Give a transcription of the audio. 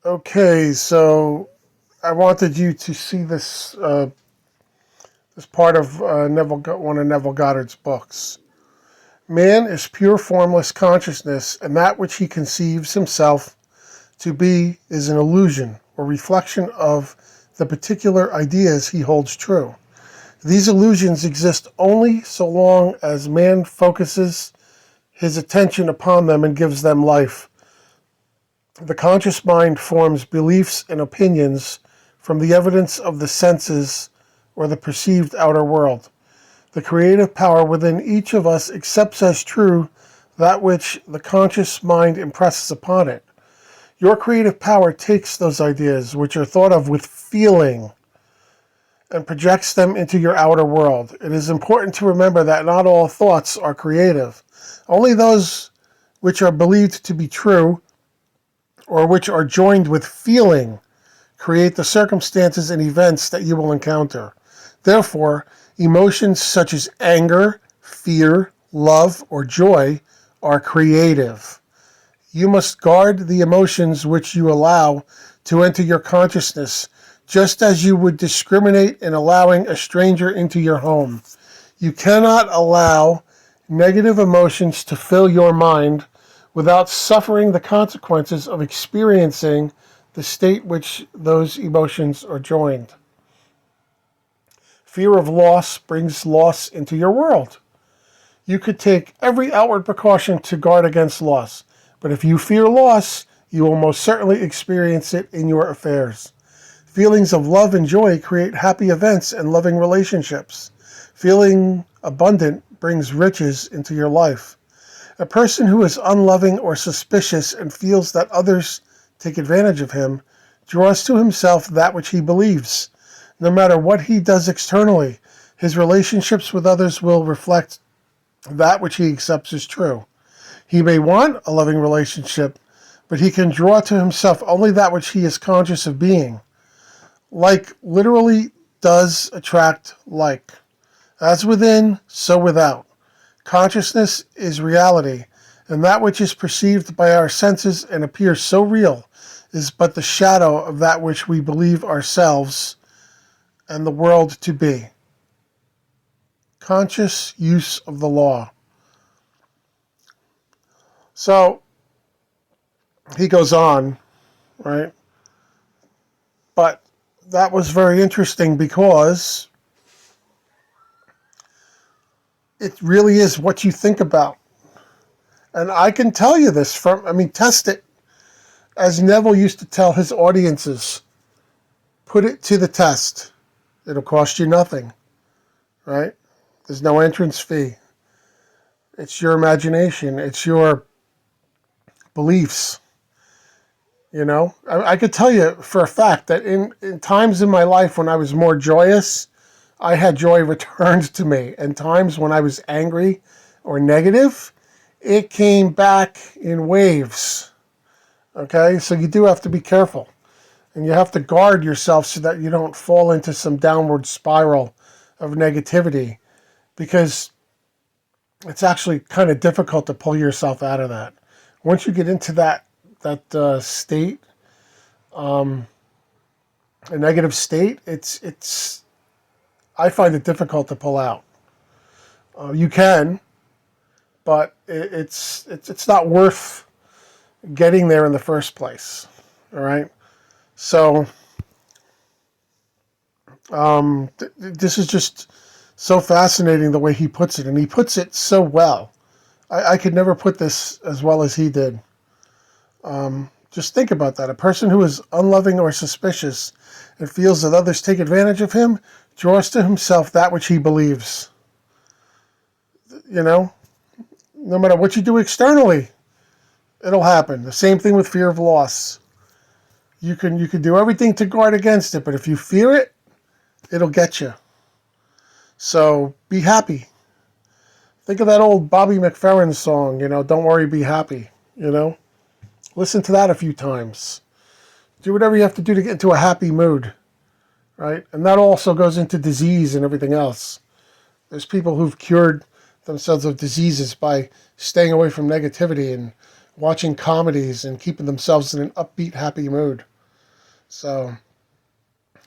Okay, so I wanted you to see this part of one of Neville Goddard's books. Man is pure formless consciousness, and that which he conceives himself to be is an illusion or reflection of the particular ideas he holds true. These illusions exist only so long as man focuses his attention upon them and gives them life. The conscious mind forms beliefs and opinions from the evidence of the senses or the perceived outer world. The creative power within each of us accepts as true that which the conscious mind impresses upon it. Your creative power takes those ideas, which are thought of with feeling, and projects them into your outer world. It is important to remember that not all thoughts are creative. Only those which are believed to be true or which are joined with feeling create the circumstances and events that you will encounter. Therefore, emotions such as anger, fear, love, or joy are creative. You must guard the emotions which you allow to enter your consciousness, just as you would discriminate in allowing a stranger into your home. You cannot allow negative emotions to fill your mind without suffering the consequences of experiencing the state which those emotions are joined. Fear of loss brings loss into your world. You could take every outward precaution to guard against loss, but if you fear loss, you will most certainly experience it in your affairs. Feelings of love and joy create happy events and loving relationships. Feeling abundant brings riches into your life. A person who is unloving or suspicious and feels that others take advantage of him draws to himself that which he believes. No matter what he does externally, his relationships with others will reflect that which he accepts as true. He may want a loving relationship, but he can draw to himself only that which he is conscious of being. Like literally does attract like. As within, so without. Consciousness is reality, and that which is perceived by our senses and appears so real is but the shadow of that which we believe ourselves and the world to be. Conscious use of the law. So he goes on, right? But that was very interesting because it really is what you think about. And I can tell you this test it. As Neville used to tell his audiences, put it to the test. It'll cost you nothing, right? There's no entrance fee. It's your imagination. It's your beliefs. You know, I could tell you for a fact that in times in my life when I was more joyous, I had joy returned to me. And times when I was angry or negative, it came back in waves. Okay, so you do have to be careful. And you have to guard yourself so that you don't fall into some downward spiral of negativity, because it's actually kind of difficult to pull yourself out of that. Once you get into that state, a negative state, it's I find it difficult to pull out. You can, but it's not worth getting there in the first place. All right, so this is just so fascinating the way he puts it, and he puts it so well. I could never put this as well as he did. Just think about that. A person who is unloving or suspicious and feels that others take advantage of him draws to himself that which he believes. You know, no matter what you do externally, it'll happen. The same thing with fear of loss. You can do everything to guard against it, but if you fear it, it'll get you. So be happy. Think of that old Bobby McFerrin song, Don't Worry, Be Happy, Listen to that a few times. Do whatever you have to do to get into a happy mood, right? And that also goes into disease and everything else. There's people who've cured themselves of diseases by staying away from negativity and watching comedies and keeping themselves in an upbeat, happy mood. So